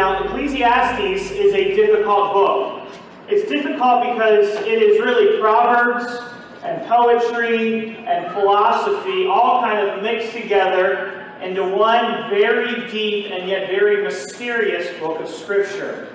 Now, Ecclesiastes is a difficult book. It's difficult because it is really Proverbs and poetry and philosophy all kind of mixed together into one very deep and yet very mysterious book of Scripture.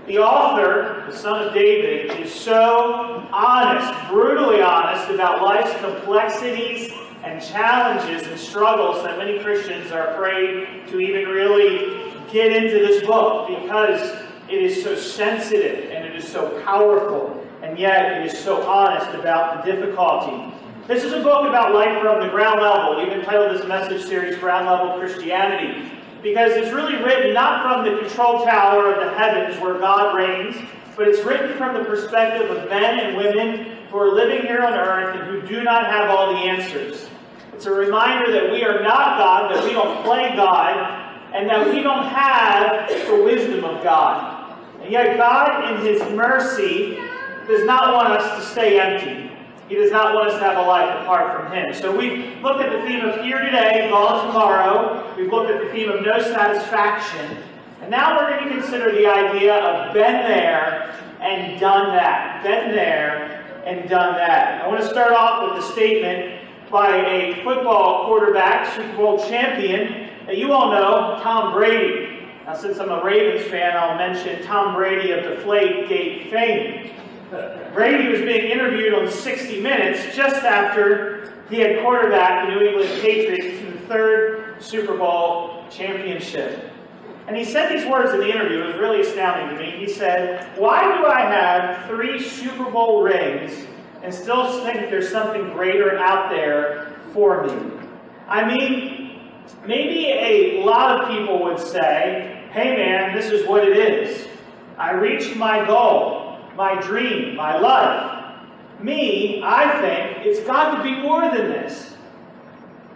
The author, the son of David, is so honest, brutally honest about life's complexities and challenges and struggles that many Christians are afraid to even really get into this book because it is so sensitive and it is so powerful, and yet it is so honest about the difficulty. This is a book about life from the ground level. We've entitled this message series Ground Level Christianity, because it's really written not from the control tower of the heavens where God reigns, but it's written from the perspective of men and women who are living here on earth and who do not have all the answers. It's a reminder that we are not God, that we don't play God, and that we don't have the wisdom of God. And yet God, in His mercy, does not want us to stay empty. He does not want us to have a life apart from Him. So we've looked at the theme of here today, gone tomorrow. We've looked at the theme of no satisfaction. And now we're going to consider the idea of been there and done that. Been there and done that. I want to start off with a statement by a football quarterback, Super Bowl champion, that you all know, Tom Brady. Now, since I'm a Ravens fan, I'll mention Tom Brady of Deflategate fame. Brady was being interviewed on 60 Minutes just after he had quarterbacked the New England Patriots to the third Super Bowl championship. And he said these words in the interview. It was really astounding to me. He said, "Why do I have 3 Super Bowl rings and still think there's something greater out there for me?" I mean, maybe a lot of people would say, "Hey man, this is what it is. I reached my goal. My dream, my life." Me, I think it's got to be more than this.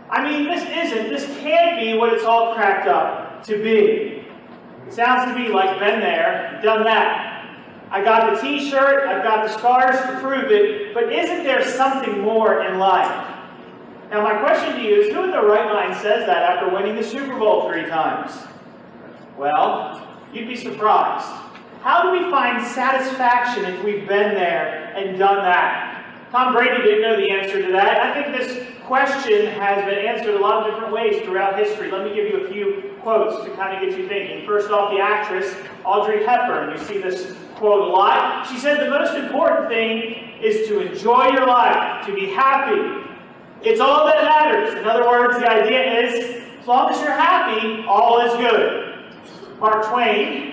I mean, this can't be what it's all cracked up to be. It sounds to me like been there, done that. I got the t-shirt, I've got the scars to prove it, but isn't there something more in life? Now my question to you is, who in their right mind says that after winning the Super Bowl 3 times? Well, you'd be surprised. How do we find satisfaction if we've been there and done that? Tom Brady didn't know the answer to that. I think this question has been answered a lot of different ways throughout history. Let me give you a few quotes to kind of get you thinking. First off, the actress Audrey Hepburn. You see this quote a lot. She said the most important thing is to enjoy your life, to be happy. It's all that matters. In other words, the idea is, as long as you're happy, all is good. Mark Twain,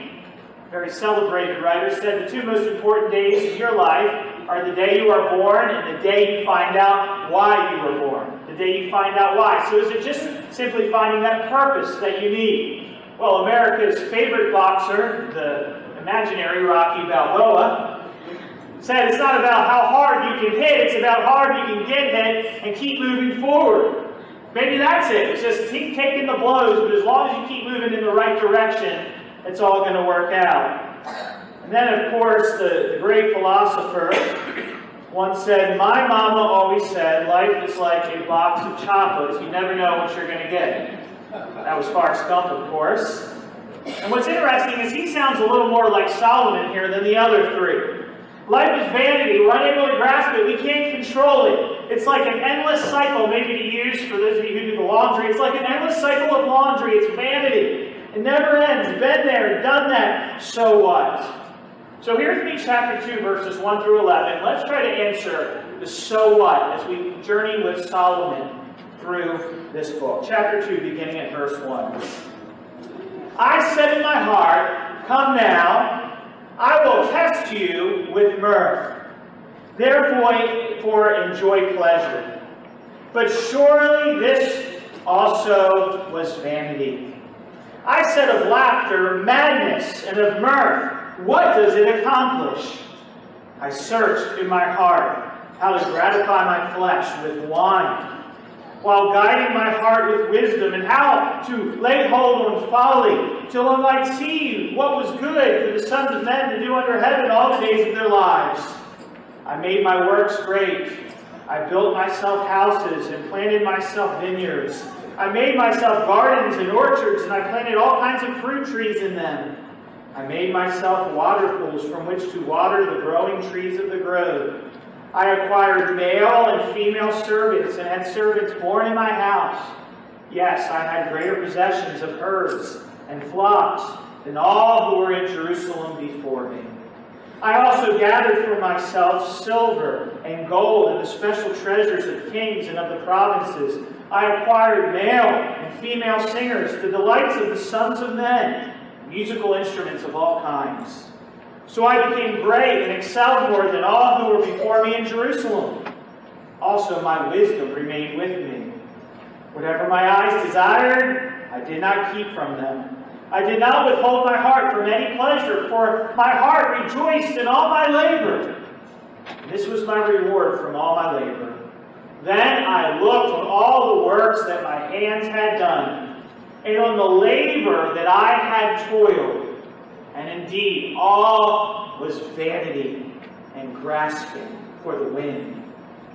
very celebrated writer, said the 2 most important days of your life are the day you are born and the day you find out why you were born. The day you find out why. So is it just simply finding that purpose that you need? Well, America's favorite boxer, the imaginary Rocky Balboa, said it's not about how hard you can hit, it's about how hard you can get hit and keep moving forward. Maybe that's it. It's just keep taking the blows, but as long as you keep moving in the right direction, it's all going to work out. And then, of course, the great philosopher once said, "My mama always said, life is like a box of chocolates. You never know what you're going to get." That was Forrest Gump, of course. And what's interesting is he sounds a little more like Solomon here than the other 3. Life is vanity. We're unable to grasp it. We can't control it. It's like an endless cycle, maybe to use for those of you who do the laundry. It's like an endless cycle of laundry. It's vanity. It never ends. Been there, done that. So what? So here's me, chapter 2, verses 1 through 11. Let's try to answer the so what as we journey with Solomon through this book. Chapter 2, beginning at verse 1. "I said in my heart, come now, I will test you with mirth. Therefore enjoy pleasure. But surely this also was vanity. I said of laughter, madness, and of mirth, what does it accomplish? I searched in my heart how to gratify my flesh with wine, while guiding my heart with wisdom, and how to lay hold on folly, till I might see what was good for the sons of men to do under heaven all the days of their lives. I made my works great. I built myself houses and planted myself vineyards. I made myself gardens and orchards, and I planted all kinds of fruit trees in them. I made myself water pools from which to water the growing trees of the grove. I acquired male and female servants and had servants born in my house. Yes, I had greater possessions of herds and flocks than all who were in Jerusalem before me. I also gathered for myself silver and gold and the special treasures of kings and of the provinces. I acquired male and female singers, the delights of the sons of men, musical instruments of all kinds. So I became great and excelled more than all who were before me in Jerusalem. Also my wisdom remained with me. Whatever my eyes desired, I did not keep from them. I did not withhold my heart from any pleasure, for my heart rejoiced in all my labor. And this was my reward from all my labor. Then I looked on all the works that my hands had done, and on the labor that I had toiled. And indeed, all was vanity and grasping for the wind.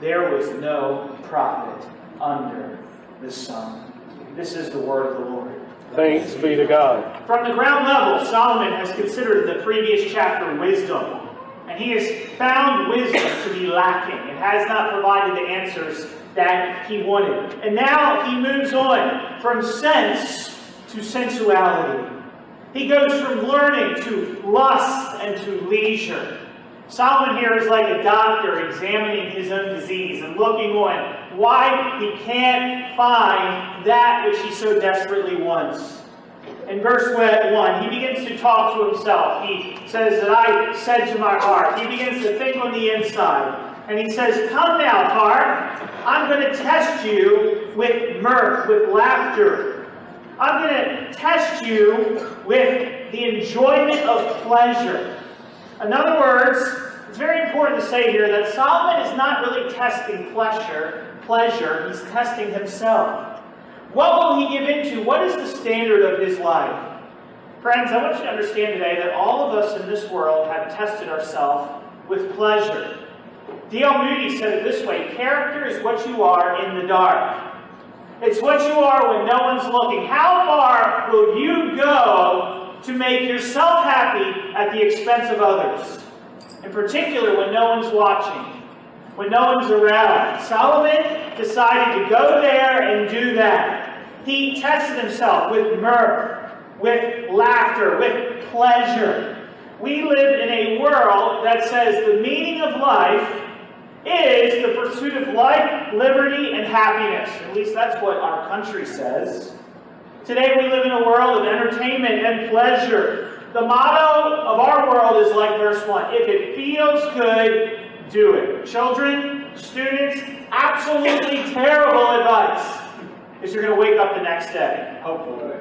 There was no profit under the sun. This is the word of the Lord. Thanks be to God. From the ground level, Solomon has considered in the previous chapter wisdom. And he has found wisdom to be lacking and has not provided the answers that he wanted. And now he moves on from sense to sensuality. He goes from learning to lust and to leisure. Solomon here is like a doctor examining his own disease and looking on why he can't find that which he so desperately wants. In verse 1, he begins to talk to himself. He says that I said to my heart. He begins to think on the inside. And he says, come now, heart. I'm going to test you with mirth, with laughter. I'm going to test you with the enjoyment of pleasure. In other words, it's very important to say here that Solomon is not really testing pleasure. He's testing himself. What will he give into? What is the standard of his life? Friends, I want you to understand today that all of us in this world have tested ourselves with pleasure. D.L. Moody said it this way: character is what you are in the dark. It's what you are when no one's looking. How far will you go to make yourself happy at the expense of others? In particular, when no one's watching, when no one's around. Solomon decided to go there and do that. He tested himself with mirth, with laughter, with pleasure. We live in a world that says the meaning of life is the pursuit of life, liberty, and happiness. At least that's what our country says. Today we live in a world of entertainment and pleasure. The motto of our world is like verse 1. If it feels good, do it. Children, students, absolutely terrible advice. Because you're going to wake up the next day, hopefully.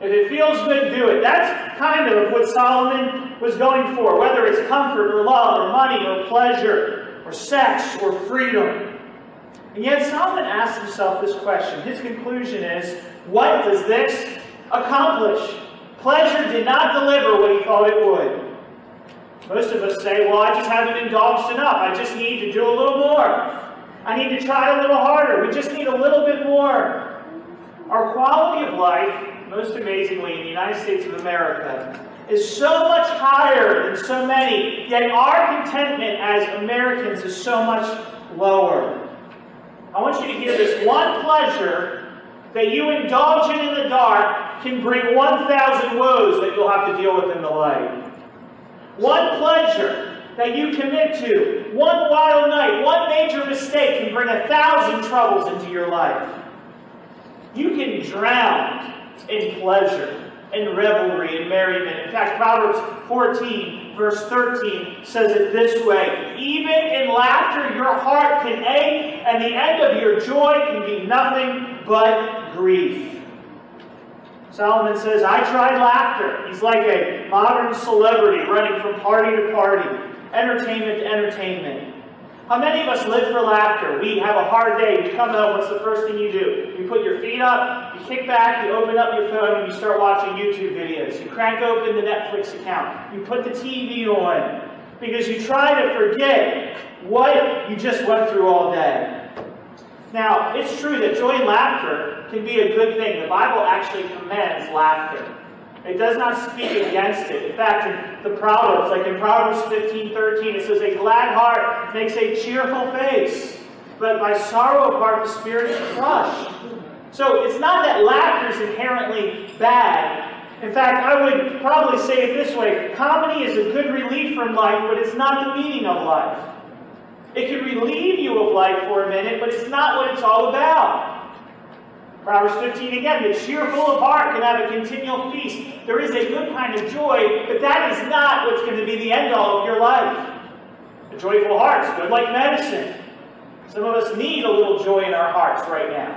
If it feels good, do it. That's kind of what Solomon was going for. Whether it's comfort or love or money or pleasure or sex or freedom. And yet Solomon asks himself this question. His conclusion is, what does this accomplish? Pleasure did not deliver what he thought it would. Most of us say, well, I just haven't indulged enough. I just need to do a little more. I need to try a little harder. We just need a little bit more. Our quality of life, most amazingly in the United States of America, is so much higher than so many, yet our contentment as Americans is so much lower. I want you to hear this. One pleasure that you indulge in the dark can bring 1,000 woes that you'll have to deal with in the light. One pleasure that you commit to, one wild night, one major mistake can bring 1,000 troubles into your life. You can drown in pleasure, in revelry, in merriment. In fact, Proverbs 14, verse 13 says it this way: even in laughter your heart can ache, and the end of your joy can be nothing but grief. Solomon says, I tried laughter. He's like a modern celebrity running from party to party, entertainment to entertainment. How many of us live for laughter? We have a hard day. You come home, what's the first thing you do? You put your feet up, you kick back, you open up your phone, and you start watching YouTube videos. You crank open the Netflix account. You put the TV on because you try to forget what you just went through all day. Now, it's true that joy and laughter can be a good thing. The Bible actually commends laughter. It does not speak against it. In fact, in the Proverbs, like in Proverbs 15:13, it says, "A glad heart makes a cheerful face, but by sorrow of heart the spirit is crushed." So it's not that laughter is inherently bad. In fact, I would probably say it this way: comedy is a good relief from life, but it's not the meaning of life. It can relieve you of life for a minute, but it's not what it's all about. Proverbs 15 again, "The cheerful of heart can have a continual feast." There is a good kind of joy, but that is not what's going to be the end all of your life. A joyful heart is good like medicine. Some of us need a little joy in our hearts right now.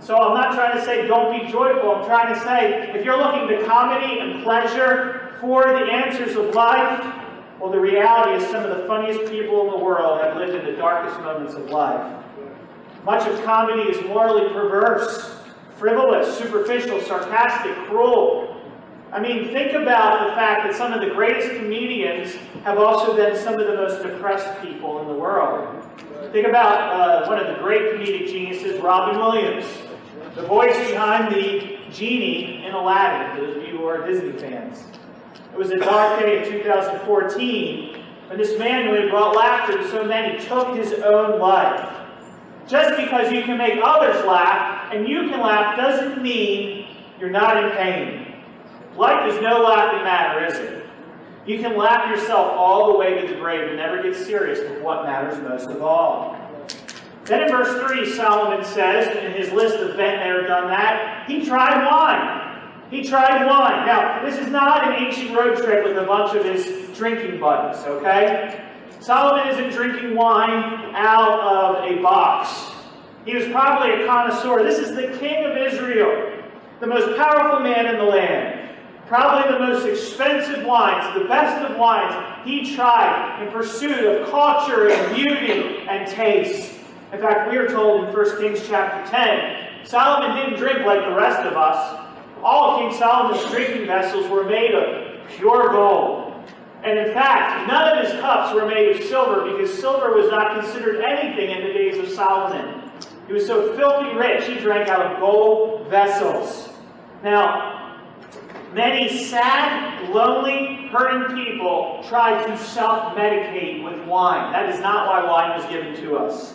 So I'm not trying to say don't be joyful. I'm trying to say if you're looking to comedy and pleasure for the answers of life, well, the reality is some of the funniest people in the world have lived in the darkest moments of life. Much of comedy is morally perverse, frivolous, superficial, sarcastic, cruel. I mean, think about the fact that some of the greatest comedians have also been some of the most depressed people in the world. Think about one of the great comedic geniuses, Robin Williams, the voice behind the genie in Aladdin, for those of you who are Disney fans. It was a dark day in 2014 when this man who had brought laughter to so many took his own life. Just because you can make others laugh and you can laugh doesn't mean you're not in pain. Life is no laughing matter, is it? You can laugh yourself all the way to the grave and never get serious with what matters most of all. Then in verse 3, Solomon says, in his list of been there, done that, he tried wine. He tried wine. Now, this is not an ancient road trip with a bunch of his drinking buddies, okay? Solomon isn't drinking wine out of a box. He was probably a connoisseur. This is the king of Israel, the most powerful man in the land. Probably the most expensive wines, the best of wines, he tried in pursuit of culture and beauty and taste. In fact, we are told in 1 Kings chapter 10, Solomon didn't drink like the rest of us. All King Solomon's drinking vessels were made of pure gold. And in fact, none of his cups were made of silver because silver was not considered anything in the days of Solomon. He was so filthy rich, he drank out of gold vessels. Now, many sad, lonely, hurting people try to self-medicate with wine. That is not why wine was given to us.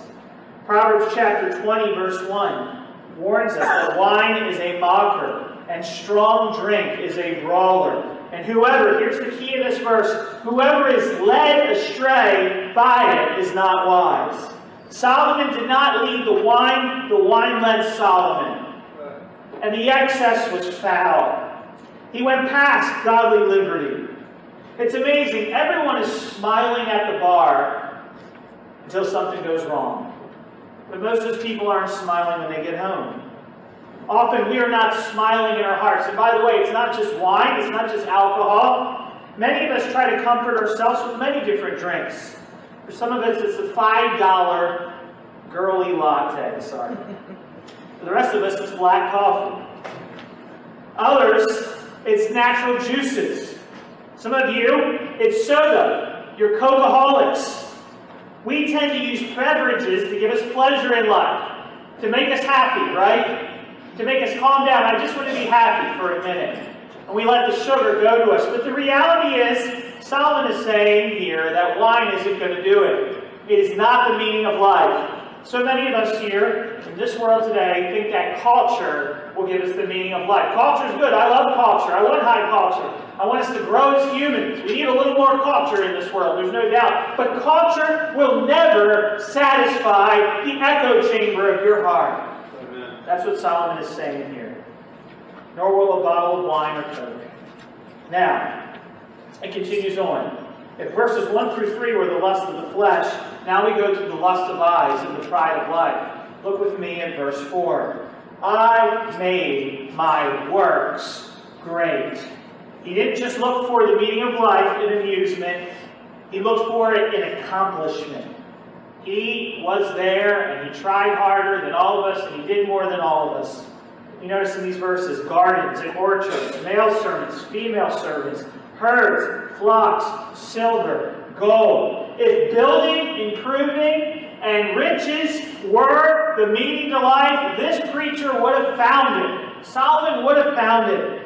Proverbs chapter 20, verse 1 warns us that wine is a mocker and strong drink is a brawler. And whoever, here's the key of this verse, whoever is led astray by it is not wise. Solomon did not lead the wine led Solomon. And the excess was foul. He went past godly liberty. It's amazing. Everyone is smiling at the bar until something goes wrong. But most of those people aren't smiling when they get home. Often we are not smiling in our hearts. And by the way, it's not just wine, it's not just alcohol. Many of us try to comfort ourselves with many different drinks. For some of us, it's a $5 girly latte. Sorry. For the rest of us, it's black coffee. Others, it's natural juices. Some of you, it's soda. You're Coca-holics. We tend to use beverages to give us pleasure in life, to make us happy, right? To make us calm down. I just want to be happy for a minute. And we let the sugar go to us. But the reality is, Solomon is saying here that wine isn't going to do it. It is not the meaning of life. So many of us here in this world today think that culture will give us the meaning of life. Culture is good. I love culture. I want high culture. I want us to grow as humans. We need a little more culture in this world, there's no doubt. But culture will never satisfy the echo chamber of your heart. Amen. That's what Solomon is saying here. Nor will a bottle of wine or Coke. Now, it continues on. If verses 1 through 3 were the lust of the flesh, now we go to the lust of eyes and the pride of life. Look with me at verse 4. I made my works great. He didn't just look for the meaning of life in amusement. He looked for it in accomplishment. He was there, and he tried harder than all of us, and he did more than all of us. You notice in these verses, gardens and orchards, male servants, female servants, herds, flocks, silver, gold. If building, improving, and riches were the meaning to life, this preacher would have found it. Solomon would have found it.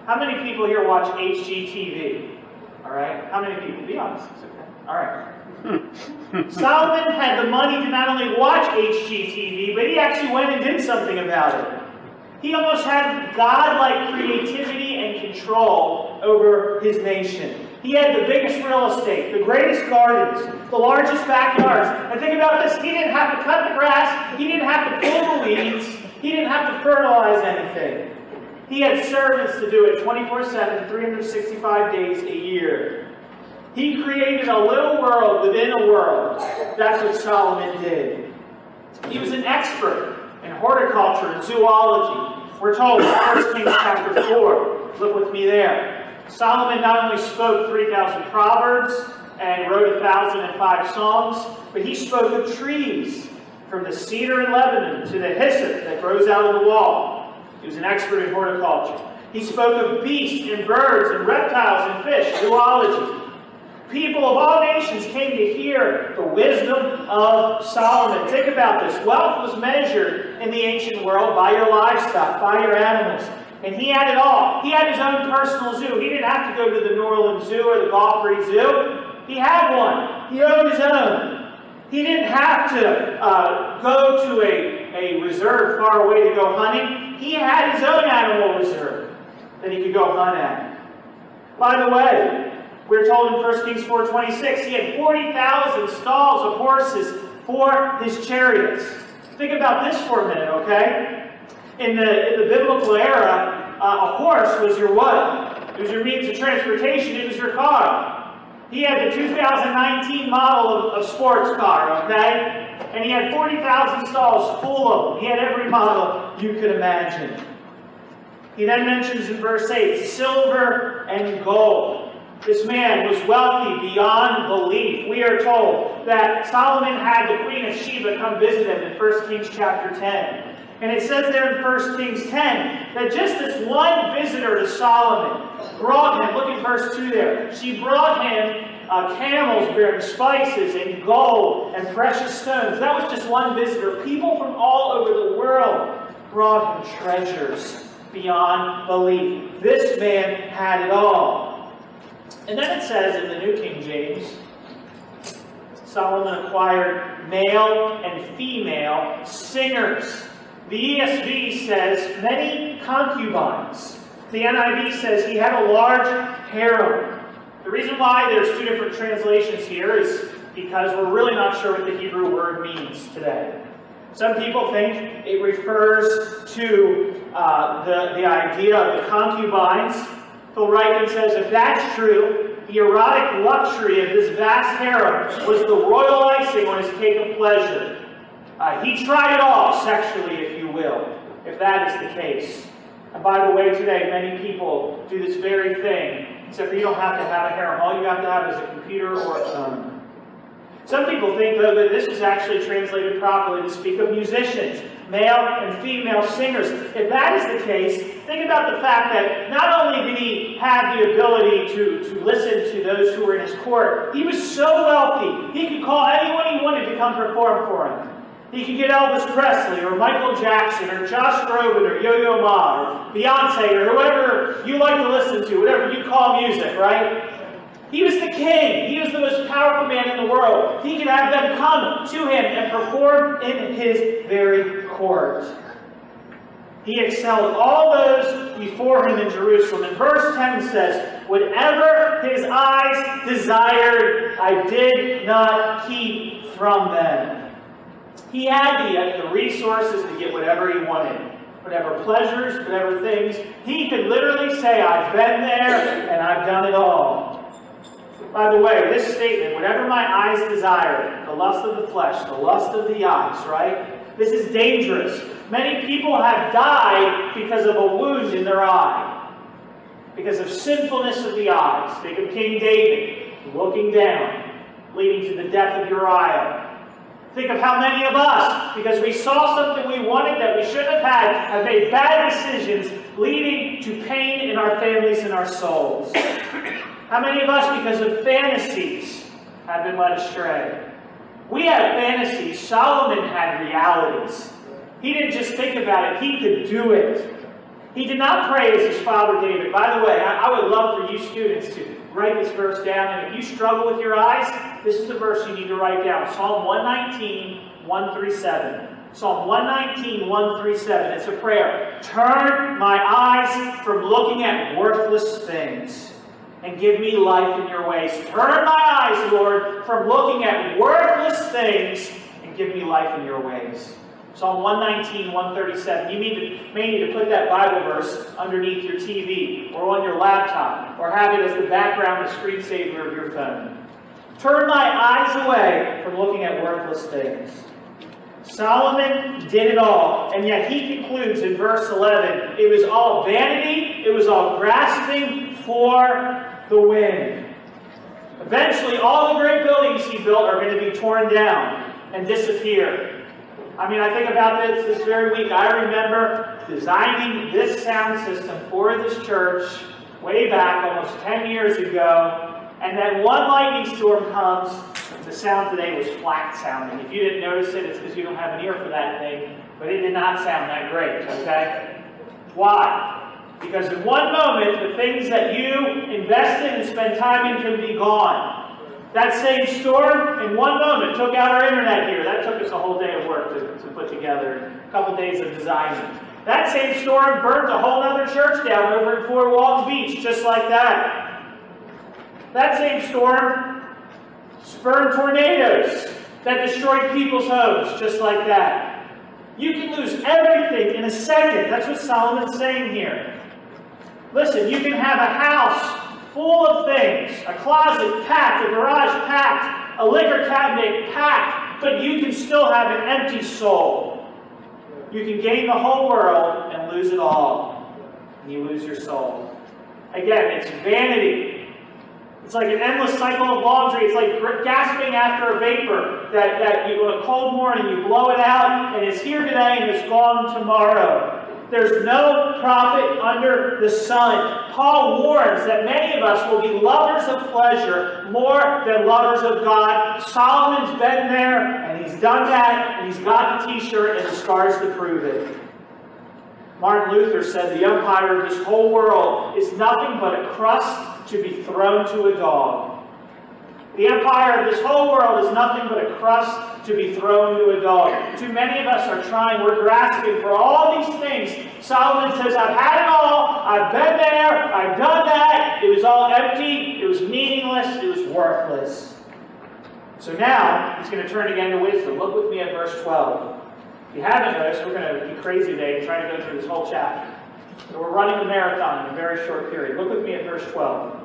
How many people here watch HGTV? All right. How many people? Be honest. It's okay. All right. Solomon had the money to not only watch HGTV, but he actually went and did something about it. He almost had God-like creativity and control over his nation. He had the biggest real estate, the greatest gardens, the largest backyards. And think about this, he didn't have to cut the grass, he didn't have to pull the weeds, he didn't have to fertilize anything. He had servants to do it 24/7, 365 days a year. He created a little world within a world. That's what Solomon did. He was an expert in horticulture and zoology. We're told in 1 Kings chapter 4. Look with me there. Solomon not only spoke 3,000 proverbs and wrote 1,005 songs, but he spoke of trees, from the cedar in Lebanon to the hyssop that grows out of the wall. He was an expert in horticulture. He spoke of beasts and birds and reptiles and fish, zoology. People of all nations came to hear the wisdom of Solomon. Think about this. Wealth was measured in the ancient world by your livestock, by your animals. And he had it all. He had his own personal zoo. He didn't have to go to the New Orleans Zoo or the Gulf Zoo. He had one. He owned his own. He didn't have to go to a reserve far away to go hunting. He had his own animal reserve that he could go hunt at. By the way, we're told in 1 Kings 4:26, he had 40,000 stalls of horses for his chariots. Think about this for a minute, okay? In the biblical era, a horse was your what? It was your means of transportation. It was your car. He had the 2019 model of sports car, okay? And he had 40,000 stalls full of them. He had every model you could imagine. He then mentions in verse 8, silver and gold. This man was wealthy beyond belief. We are told that Solomon had the Queen of Sheba come visit him in 1 Kings chapter 10. And it says there in 1 Kings 10 that just this one visitor to Solomon brought him, look at verse 2 there, she brought him camels bearing spices and gold and precious stones. That was just one visitor. People from all over the world brought him treasures beyond belief. This man had it all. And then it says in the New King James, Solomon acquired male and female singers. The ESV says many concubines. The NIV says he had a large harem. The reason why there's two different translations here is because we're really not sure what the Hebrew word means today. Some people think it refers to the idea of the concubines. Phil Ryken says if that's true, the erotic luxury of this vast harem was the royal icing on his cake of pleasure. He tried it all sexually, if you will, if that is the case. And by the way, today, many people do this very thing, except you don't have to have a harem. All you have to have is a computer or a phone. Some people think, though, that this is actually translated properly to speak of musicians, male and female singers. If that is the case, think about the fact that not only did he have the ability to listen to those who were in his court, he was so wealthy, he could call anyone he wanted to come perform for him. He could get Elvis Presley, or Michael Jackson, or Josh Groban, or Yo-Yo Ma, or Beyonce, or whoever you like to listen to, whatever you call music, right? He was the king. He was the most powerful man in the world. He could have them come to him and perform in his very court. He excelled all those before him in Jerusalem. And verse 10 says, whatever his eyes desired, I did not keep from them. He had the resources to get whatever he wanted. Whatever pleasures, whatever things. He could literally say, I've been there and I've done it all. By the way, this statement, whatever my eyes desire, the lust of the flesh, the lust of the eyes, right? This is dangerous. Many people have died because of a wound in their eye. Because of sinfulness of the eyes. Think of King David looking down, leading to the death of Uriah. Think of how many of us, because we saw something we wanted that we shouldn't have made bad decisions, leading to pain in our families and our souls. How many of us, because of fantasies, have been led astray? We have fantasies. Solomon had realities. He didn't just think about it, he could do it. He did not pray as his father David. By the way, I would love for you students to write this verse down. And if you struggle with your eyes, this is the verse you need to write down. Psalm 119, 1 through 7. Psalm 119, 1 through 7. It's a prayer. Turn my eyes from looking at worthless things and give me life in your ways. Turn my eyes, Lord, from looking at worthless things and give me life in your ways. Psalm 119, 137. You may need to put that Bible verse underneath your TV or on your laptop or have it as the background or screensaver of your phone. Turn my eyes away from looking at worthless things. Solomon did it all, and yet he concludes in verse 11, it was all vanity, it was all grasping for the wind. Eventually, all the great buildings he built are going to be torn down and disappear. I mean, I think about this very week. I remember designing this sound system for this church way back, almost 10 years ago, and then one lightning storm comes. The sound today was flat sounding. If you didn't notice it, it's because you don't have an ear for that thing, but it did not sound that great, okay? Why? Because in one moment, the things that you invested and spent time in can be gone. That same storm, in one moment, took out our internet here. That took us a whole day of work to put together, a couple days of designing. That same storm burnt a whole other church down over in Fort Walton Beach, just like that. That same storm spurred tornadoes that destroyed people's homes, just like that. You can lose everything in a second. That's what Solomon's saying here. Listen, you can have a house full of things, a closet packed, a garage packed, a liquor cabinet packed, but you can still have an empty soul. You can gain the whole world and lose it all, and you lose your soul. Again, it's vanity. It's like an endless cycle of laundry. It's like gasping after a vapor that you, on a cold morning, you blow it out, and it's here today and it's gone tomorrow. There's no profit under the sun. Paul warns that many of us will be lovers of pleasure more than lovers of God. Solomon's been there, and he's done that, and he's got the t-shirt and the scars to prove it. Martin Luther said, the empire of this whole world is nothing but a crust to be thrown to a dog. The empire of this whole world is nothing but a crust to be thrown to a dog. Too many of us are trying, we're grasping for all these things. Solomon says, I've had it all, I've been there, I've done that. It was all empty, it was meaningless, it was worthless. So now, he's going to turn again to wisdom. Look with me at verse 12. If you haven't noticed, we're going to be crazy today and try to go through this whole chapter. So we're running a marathon in a very short period. Look with me at verse 12.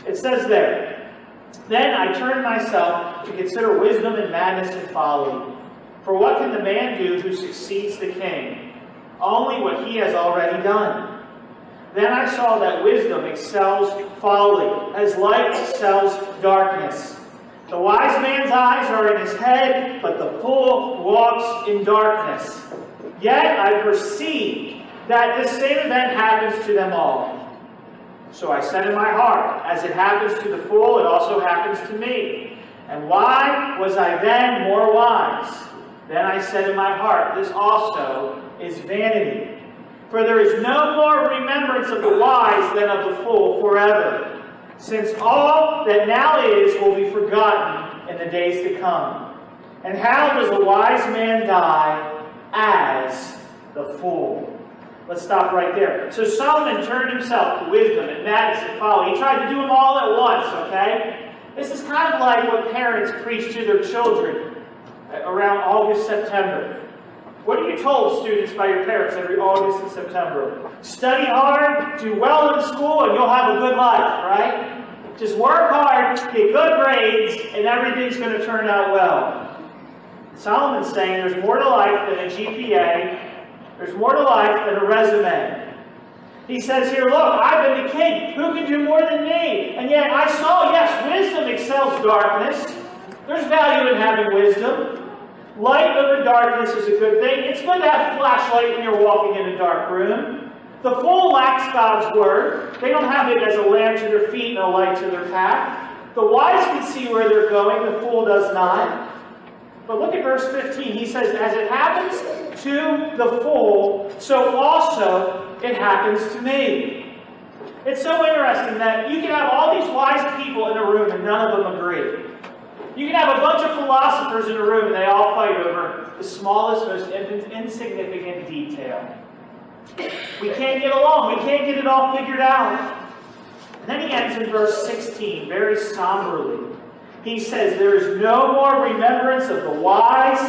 It says there, then I turned myself to consider wisdom and madness and folly. For what can the man do who succeeds the king? Only what he has already done. Then I saw that wisdom excels folly, as light excels darkness. The wise man's eyes are in his head, but the fool walks in darkness. Yet I perceive that this same event happens to them all. So I said in my heart, as it happens to the fool, it also happens to me. And why was I then more wise? Then I said in my heart, this also is vanity. For there is no more remembrance of the wise than of the fool forever, since all that now is will be forgotten in the days to come. And how does a wise man die? As the fool. Let's stop right there. So Solomon turned himself to wisdom and madness and folly. He tried to do them all at once, okay? This is kind of like what parents preach to their children around August, September. What are you told, students, by your parents every August and September? Study hard, do well in school, and you'll have a good life, right? Just work hard, get good grades, and everything's going to turn out well. Solomon's saying there's more to life than a GPA. There's more to life than a resume. He says here, look, I've been the king. Who can do more than me? And yet I saw, yes, wisdom excels darkness. There's value in having wisdom. Light over darkness is a good thing. It's good to have a flashlight when you're walking in a dark room. The fool lacks God's word. They don't have it as a lamp to their feet and a light to their path. The wise can see where they're going. The fool does not. But look at verse 15. He says, as it happens to the fool, so also it happens to me. It's so interesting that you can have all these wise people in a room and none of them agree. You can have a bunch of philosophers in a room and they all fight over the smallest, most insignificant detail. We can't get along. We can't get it all figured out. And then he ends in verse 16, very somberly. He says, there is no more remembrance of the wise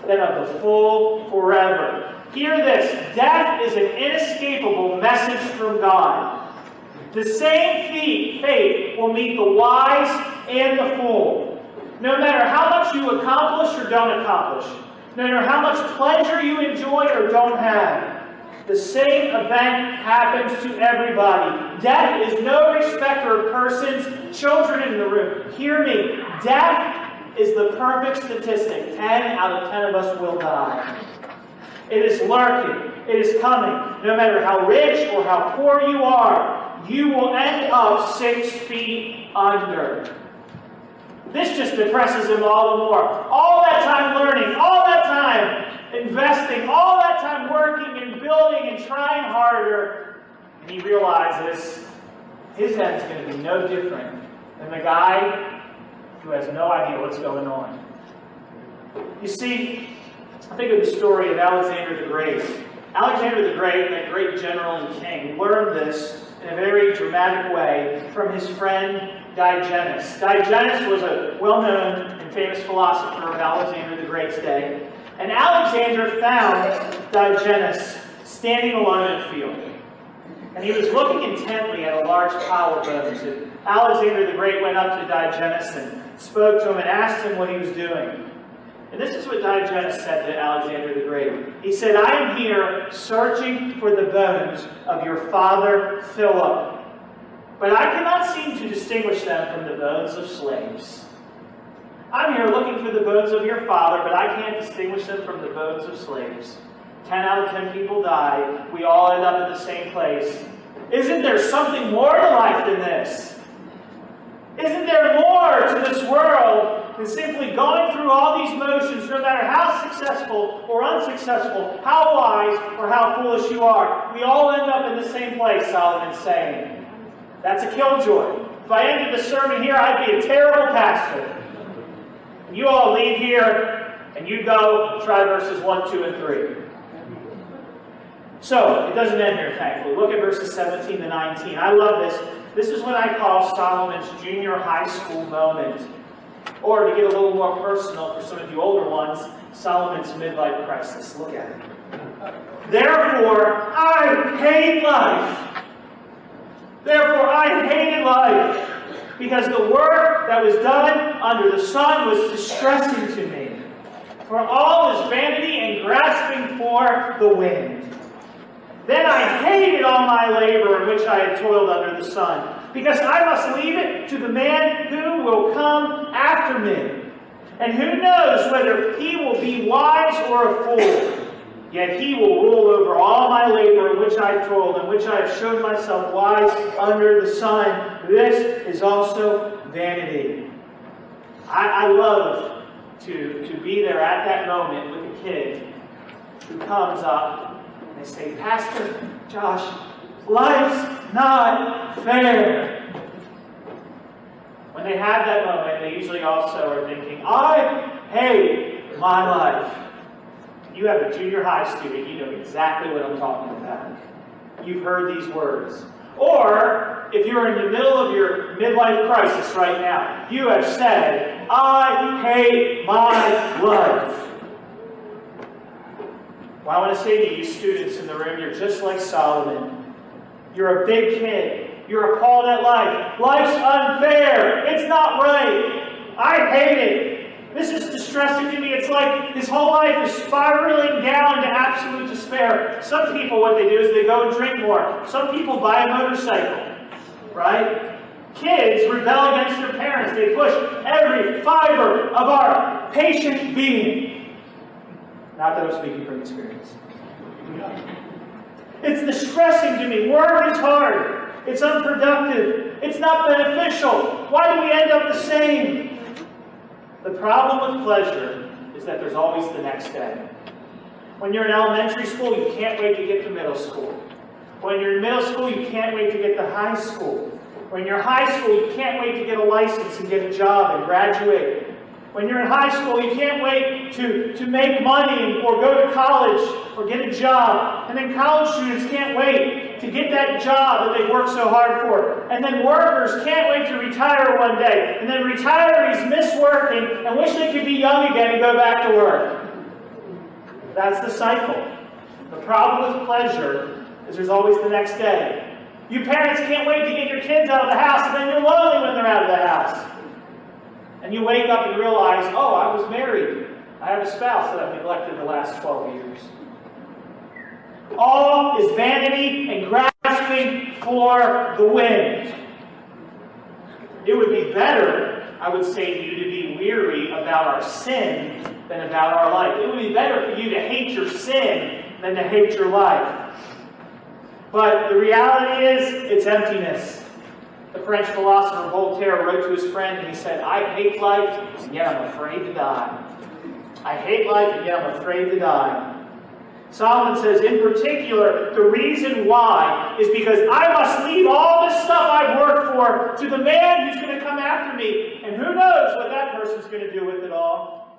than of the fool forever. Hear this. Death is an inescapable message from God. The same fate will meet the wise and the fool. No matter how much you accomplish or don't accomplish, no matter how much pleasure you enjoy or don't have, the same event happens to everybody. Death is no respecter of persons. Children in the room, hear me. Death is the perfect statistic. 10 out of 10 of us will die. It is lurking. It is coming. No matter how rich or how poor you are, you will end up 6 feet under. This just depresses him all the more. All that time learning, all that time investing, all that time working and building and trying harder, and he realizes his end's going to be no different than the guy who has no idea what's going on. You see, I think of the story of Alexander the Great. Alexander the Great, that great general and king, learned this in a very dramatic way from his friend Diogenes. Diogenes was a well-known and famous philosopher of Alexander the Great's day. And Alexander found Diogenes standing alone in a field. And he was looking intently at a large pile of bones. And Alexander the Great went up to Diogenes and spoke to him and asked him what he was doing. And this is what Diogenes said to Alexander the Great. He said, I am here searching for the bones of your father Philip, but I cannot seem to distinguish them from the bones of slaves. I'm here looking for the bones of your father, but I can't distinguish them from the bones of slaves. 10 out of 10 people die. We all end up in the same place. Isn't there something more to life than this? Isn't there more to this world than simply going through all these motions, no matter how successful or unsuccessful, how wise or how foolish you are? We all end up in the same place, Solomon's saying. That's a killjoy. If I ended the sermon here, I'd be a terrible pastor. You all leave here, and you go try verses 1, 2, and 3. So, it doesn't end here, thankfully. Look at verses 17 to 19. I love this. This is what I call Solomon's junior high school moment. Or, to get a little more personal for some of you older ones, Solomon's midlife crisis. Look at it. Therefore, I hate life. Therefore, I hated life, because the work that was done under the sun was distressing to me. For all is vanity and grasping for the wind. Then I hated all my labor in which I had toiled under the sun, because I must leave it to the man who will come after me. And who knows whether he will be wise or a fool. Yet he will rule over all my labor in which I toiled, in which I have shown myself wise under the sun. This is also vanity. I love to be there at that moment with a kid who comes up and they say, Pastor Josh, life's not fair. When they have that moment, they usually also are thinking, I hate my life. You have a junior high student, you know exactly what I'm talking about. You've heard these words. Or, if you're in the middle of your midlife crisis right now, you have said, I hate my life. Well, I want to say to you students in the room, you're just like Solomon. You're a big kid. You're appalled at life. Life's unfair. It's not right. I hate it. This is distressing to me. It's like his whole life is spiraling down to absolute despair. Some people, what they do is they go and drink more. Some people buy a motorcycle, right? Kids rebel against their parents. They push every fiber of our patient being. Not that I'm speaking from experience. It's distressing to me. Work is hard. It's unproductive. It's not beneficial. Why do we end up the same? The problem with pleasure is that there's always the next day. When you're in elementary school, you can't wait to get to middle school. When you're in middle school, you can't wait to get to high school. When you're in high school, you can't wait to get a license and get a job and graduate. When you're in high school, you can't wait to make money or go to college or get a job. And then college students can't wait to get that job that they worked so hard for. And then workers can't wait to retire one day. And then retirees miss working and wish they could be young again and go back to work. That's the cycle. The problem with pleasure is there's always the next day. You parents can't wait to get your kids out of the house, and then you're lonely when they're out of the house. And you wake up and realize, oh, I was married. I have a spouse that I've neglected the last 12 years. All is vanity and grasping for the wind. It would be better, I would say to you, to be weary about our sin than about our life. It would be better for you to hate your sin than to hate your life. But the reality is, it's emptiness. The French philosopher Voltaire wrote to his friend and he said, I hate life, and yet I'm afraid to die. I hate life, and yet I'm afraid to die. Solomon says, in particular, the reason why is because I must leave all this stuff I've worked for to the man who's going to come after me. And who knows what that person's going to do with it all.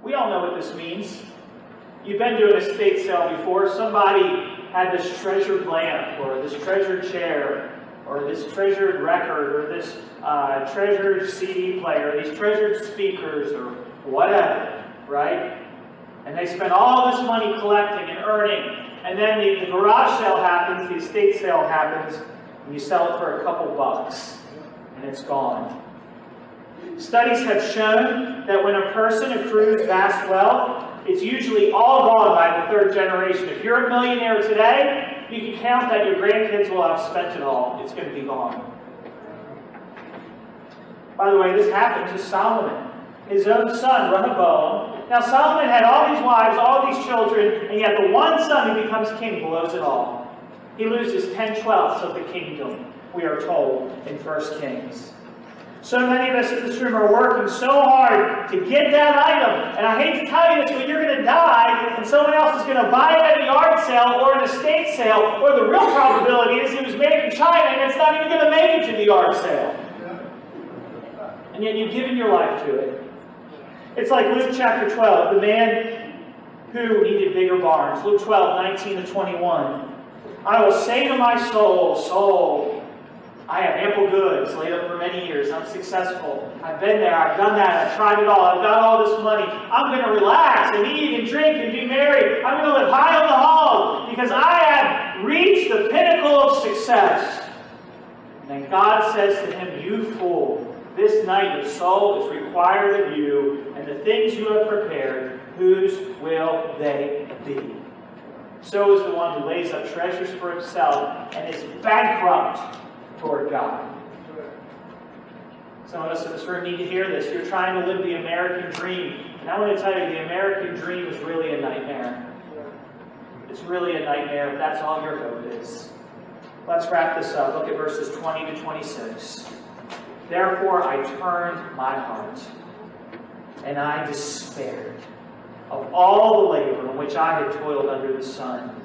We all know what this means. You've been to an estate sale before. Somebody had this treasured lamp, or this treasured chair, or this treasured record, or this treasured CD player, these treasured speakers, or whatever, right? And they spend all this money collecting and earning, and then the garage sale happens, the estate sale happens, and you sell it for a couple bucks, and it's gone. Studies have shown that when a person accrues vast wealth, it's usually all gone by the third generation. If you're a millionaire today, you can count that your grandkids will have spent it all. It's going to be gone. By the way, this happened to Solomon. His own son, Rehoboam. Now, Solomon had all these wives, all these children, and yet the one son who becomes king blows it all. He loses 10/12 of the kingdom, we are told in 1 Kings. So many of us in this room are working so hard to get that item. And I hate to tell you this, but you're going to die, and someone else is going to buy it at a yard sale or an estate sale, or the real probability is it was made in China, and it's not even going to make it to the yard sale. And yet you've given your life to it. It's like Luke chapter 12, the man who needed bigger barns. Luke 12, 19 to 21. I will say to my soul, soul, I have ample goods laid up for many years. I'm successful. I've been there. I've done that. I've tried it all. I've got all this money. I'm going to relax and eat and drink and be merry. I'm going to live high on the hog because I have reached the pinnacle of success. And then God says to him, you fool, this night your soul is required of you, and the things you have prepared, whose will they be? So is the one who lays up treasures for himself and is bankrupt toward God. Some of us in this room need to hear this. You're trying to live the American dream. And I want to tell you, the American dream is really a nightmare. It's really a nightmare if that's all your hope is. Let's wrap this up. Look at verses 20 to 26. Therefore I turned my heart, and I despaired of all the labor in which I had toiled under the sun.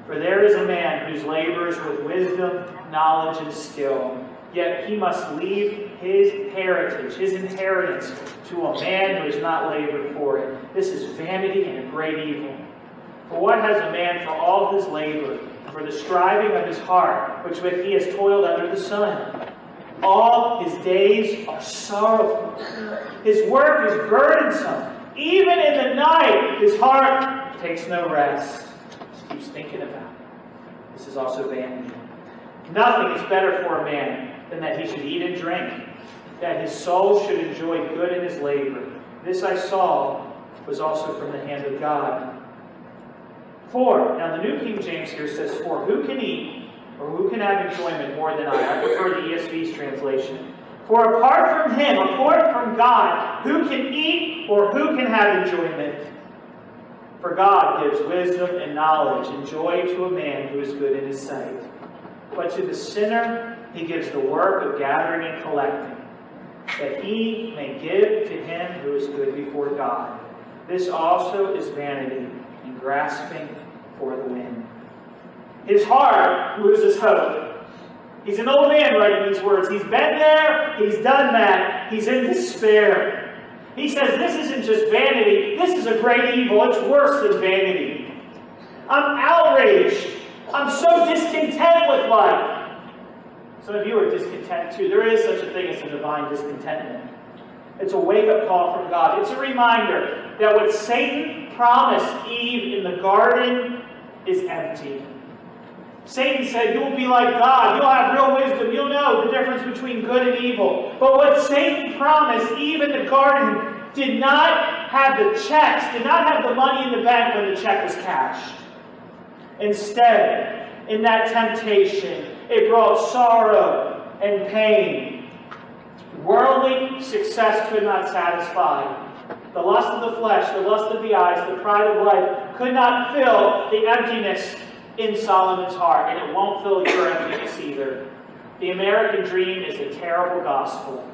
For there is a man whose labor is with wisdom, knowledge, and skill, yet he must leave his heritage, his inheritance, to a man who has not labored for it. This is vanity and a great evil. For what has a man for all his labor, for the striving of his heart, which with he has toiled under the sun? All his days are sorrowful. His work is burdensome. Even in the night, his heart takes no rest. He keeps thinking about it. This is also vanity. Nothing is better for a man than that he should eat and drink, that his soul should enjoy good in his labor. This I saw was also from the hand of God. For, now the New King James here says, for who can eat or who can have enjoyment more than I? I prefer the ESV's translation. For apart from him, apart from God, who can eat or who can have enjoyment? For God gives wisdom and knowledge and joy to a man who is good in his sight. But to the sinner he gives the work of gathering and collecting, that he may give to him who is good before God. This also is vanity and grasping for the wind. His heart loses hope. He's an old man writing these words. He's been there. He's done that. He's in despair. He says, this isn't just vanity. This is a great evil. It's worse than vanity. I'm outraged. I'm so discontent with life. Some of you are discontent too. There is such a thing as a divine discontentment. It's a wake-up call from God. It's a reminder that what Satan promised Eve in the garden is empty. Satan said, you'll be like God. You'll have real wisdom. You'll know the difference between good and evil. But what Satan promised Eve in the garden did not have the checks, did not have the money in the bank when the check was cashed. Instead, in that temptation, it brought sorrow and pain. Worldly success could not satisfy. The lust of the flesh, the lust of the eyes, the pride of life could not fill the emptiness in Solomon's heart, and it won't fill your emptiness either. The American dream is a terrible gospel.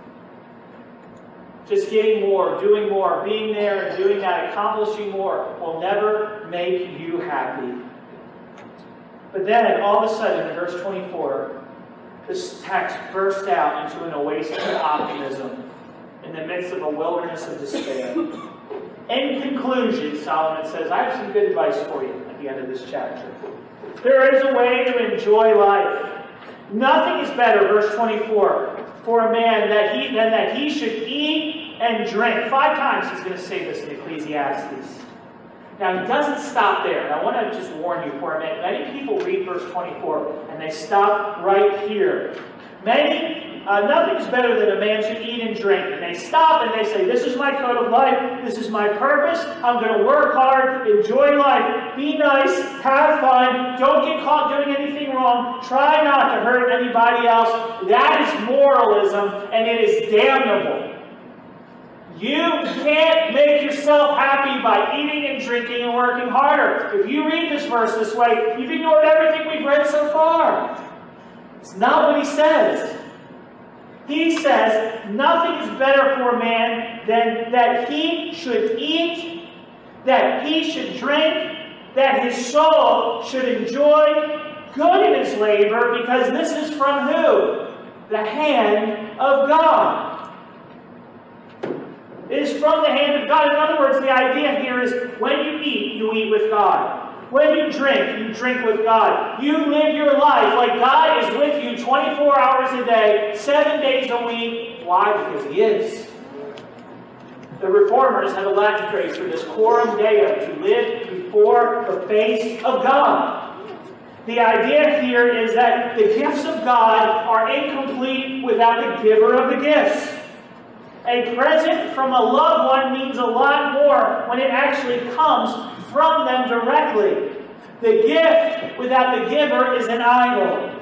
Just getting more, doing more, being there and doing that, accomplishing more will never make you happy. But then, all of a sudden, in verse 24, this text burst out into an oasis of optimism in the midst of a wilderness of despair. In conclusion, Solomon says, I have some good advice for you at the end of this chapter. There is a way to enjoy life. Nothing is better, verse 24, for a man than that he should eat and drink. 5 times he's going to say this in Ecclesiastes. Now, he doesn't stop there. And I want to just warn you for a minute. Many people read verse 24 and they stop right here. Nothing is better than a man should eat and drink. And they stop and they say, this is my code of life. This is my purpose. I'm going to work hard, enjoy life, be nice, have fun, don't get caught doing anything wrong, try not to hurt anybody else. That is moralism, and it is damnable. You can't make yourself happy by eating and drinking and working harder. If you read this verse this way, you've ignored everything we've read so far. It's not what he says. He says, nothing is better for a man than that he should eat, that he should drink, that his soul should enjoy good in his labor, because this is from who? The hand of God. It is from the hand of God. In other words, the idea here is when you eat with God. When you drink with God. You live your life like God is with you 24 hours a day, 7 days a week. Why? Because He is. The Reformers had a Latin phrase for this, coram Deo, to live before the face of God. The idea here is that the gifts of God are incomplete without the giver of the gifts. A present from a loved one means a lot more when it actually comes from them directly. The gift without the giver is an idol.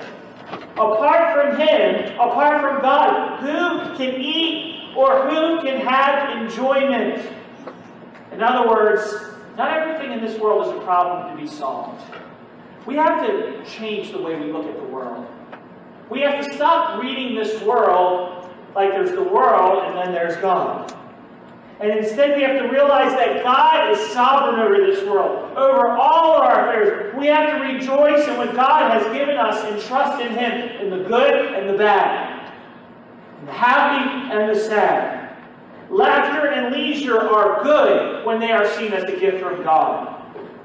Apart from Him, apart from God, who can eat or who can have enjoyment? In other words, not everything in this world is a problem to be solved. We have to change the way we look at the world. We have to stop reading this world like there's the world and then there's God. And instead we have to realize that God is sovereign over this world, over all of our affairs. We have to rejoice in what God has given us and trust in Him, in the good and the bad, in the happy and the sad. Laughter and leisure are good when they are seen as a gift from God.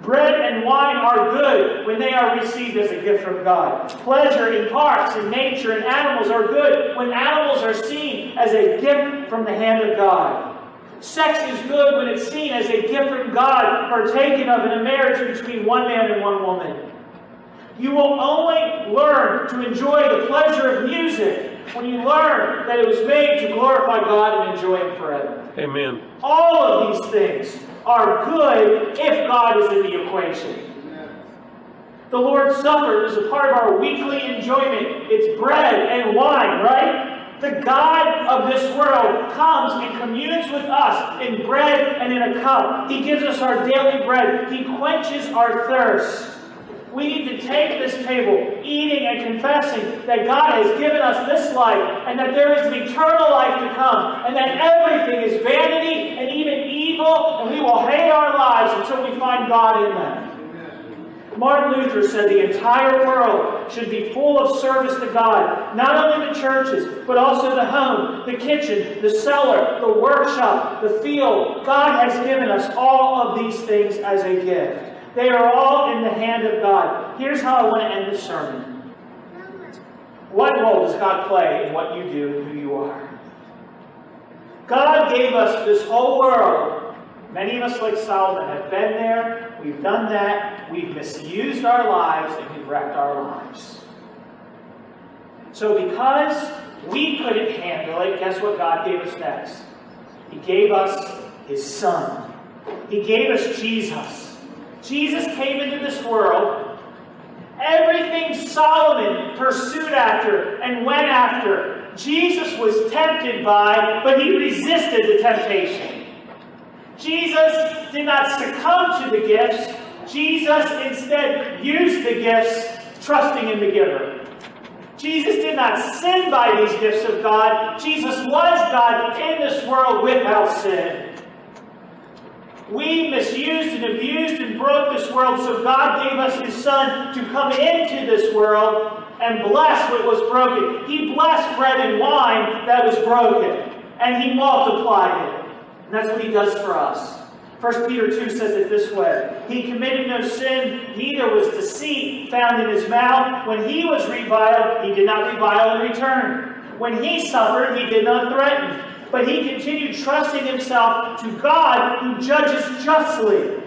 Bread and wine are good when they are received as a gift from God. Pleasure in parks and nature and animals are good when animals are seen as a gift from the hand of God. Sex is good when it's seen as a gift from God, partaken of in a marriage between one man and one woman. You will only learn to enjoy the pleasure of music when you learn that it was made to glorify God and enjoy Him forever. Amen. All of these things are good if God is in the equation. The Lord's Supper is a part of our weekly enjoyment. It's bread and wine, right? The God of this world comes and communes with us in bread and in a cup. He gives us our daily bread. He quenches our thirst. We need to take this table, eating and confessing that God has given us this life and that there is an eternal life to come and that everything is vanity and even evil and we will hate our lives until we find God in them. Martin Luther said the entire world should be full of service to God. Not only the churches, but also the home, the kitchen, the cellar, the workshop, the field. God has given us all of these things as a gift. They are all in the hand of God. Here's how I want to end this sermon. What role does God play in what you do and who you are? God gave us this whole world. Many of us, like Solomon, have been there. We've done that. We've misused our lives and we've wrecked our lives. So because we couldn't handle it, guess what God gave us next? He gave us His Son. He gave us Jesus. Jesus came into this world. Everything Solomon pursued after and went after, Jesus was tempted by, but He resisted the temptation. Jesus did not succumb to the gifts. Jesus instead used the gifts, trusting in the giver. Jesus did not sin by these gifts of God. Jesus was God in this world without sin. We misused and abused and broke this world, so God gave us His Son to come into this world and bless what was broken. He blessed bread and wine that was broken, and He multiplied it. And that's what He does for us. 1 Peter 2 says it this way. He committed no sin, neither was deceit found in His mouth. When He was reviled, He did not revile in return. When He suffered, He did not threaten. But He continued trusting Himself to God who judges justly.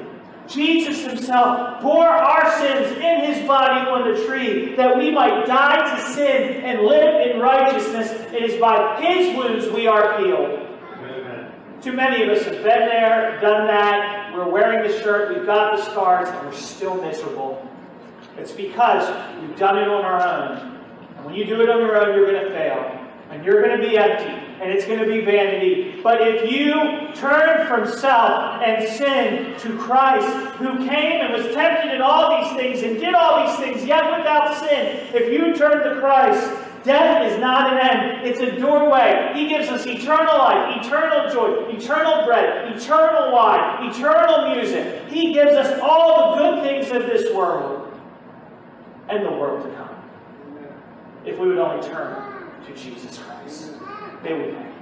Jesus Himself bore our sins in His body on the tree, that we might die to sin and live in righteousness. It is by His wounds we are healed. Too many of us have been there, done that. We're wearing the shirt, we've got the scars, and we're still miserable. It's because we've done it on our own. And when you do it on your own, you're going to fail. And you're going to be empty. And it's going to be vanity. But if you turn from self and sin to Christ, who came and was tempted in all these things and did all these things, yet without sin, if you turn to Christ, death is not an end. It's a doorway. He gives us eternal life, eternal joy, eternal bread, eternal wine, eternal music. He gives us all the good things of this world and the world to come. If we would only turn to Jesus Christ. May we pray.